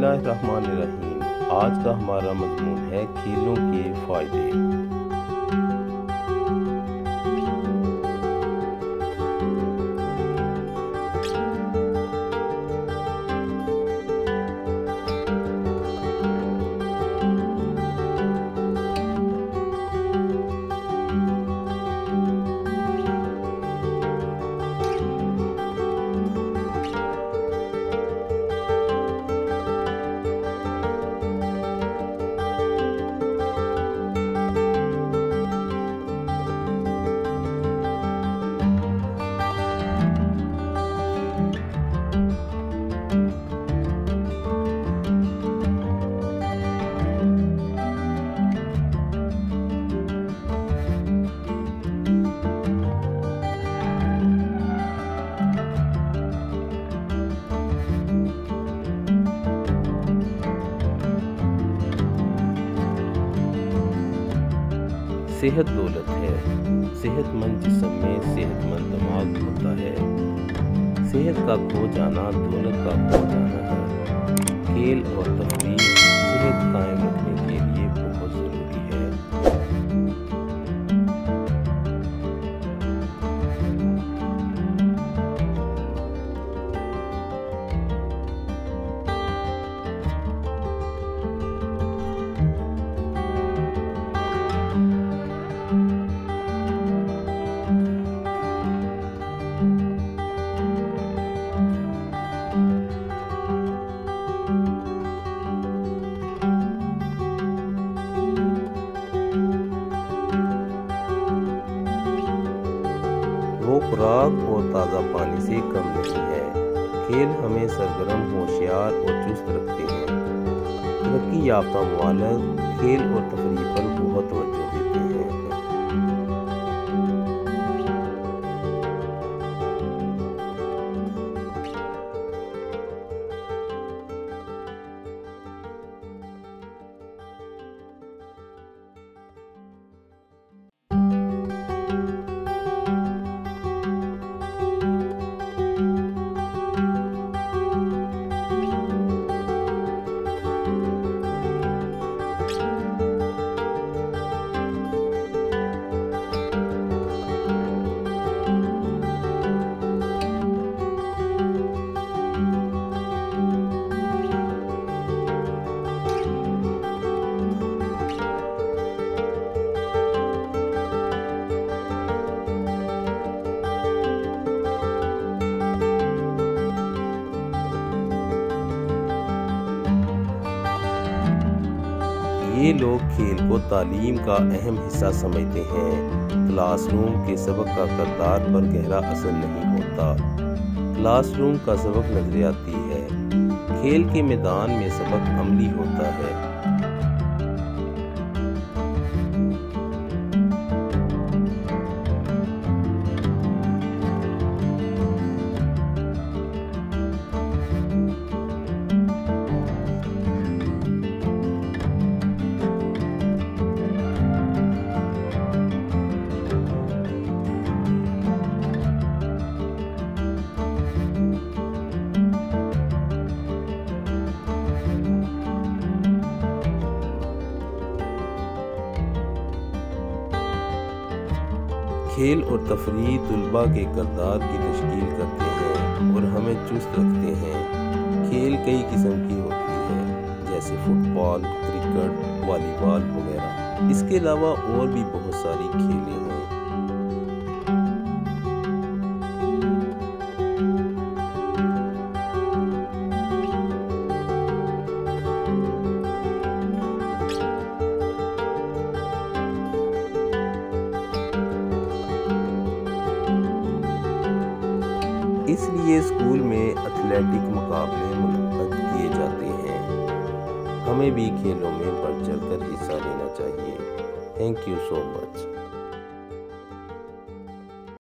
बिस्मिल्लाहिर्रहमानिर्रहीम। आज का हमारा मज़मून है खेलों के फ़ायदे। सेहत दौलत है। सेहतमंद जिस्म में सेहतमंद दिमाग होता है। सेहत का खो जाना दौलत का खो जाना है। खेल और तफरीह सेहत कायम रखने के लिए बहुत ज़रूरी है। वो खुराक और ताज़ा पानी से कम नहीं है। खेल हमें सरगर्म, होशियार और चुस्त रखते हैं। तरक्की याफ्ता ममालिक खेल और तफरीह पर बहुत तवज्जो देते हैं। ये लोग खेल को तालीम का अहम हिस्सा समझते हैं। क्लासरूम के सबक का किरदार पर गहरा असर नहीं होता। क्लासरूम का सबक नजरियाती है। खेल के मैदान में सबक अमली होता है। खेल और तफरीह तुलबा के किरदार की तश्कील करते हैं और हमें चुस्त रखते हैं। खेल कई किस्म की होती है, जैसे फुटबॉल, क्रिकेट, वॉलीबॉल वगैरह। इसके अलावा और भी बहुत सारी खेलें हैं। इसलिए स्कूल में एथलेटिक मुकाबले मुनक्कद किए जाते हैं। हमें भी खेलों में बढ़ चढ़कर हिस्सा लेना चाहिए। Thank you so much.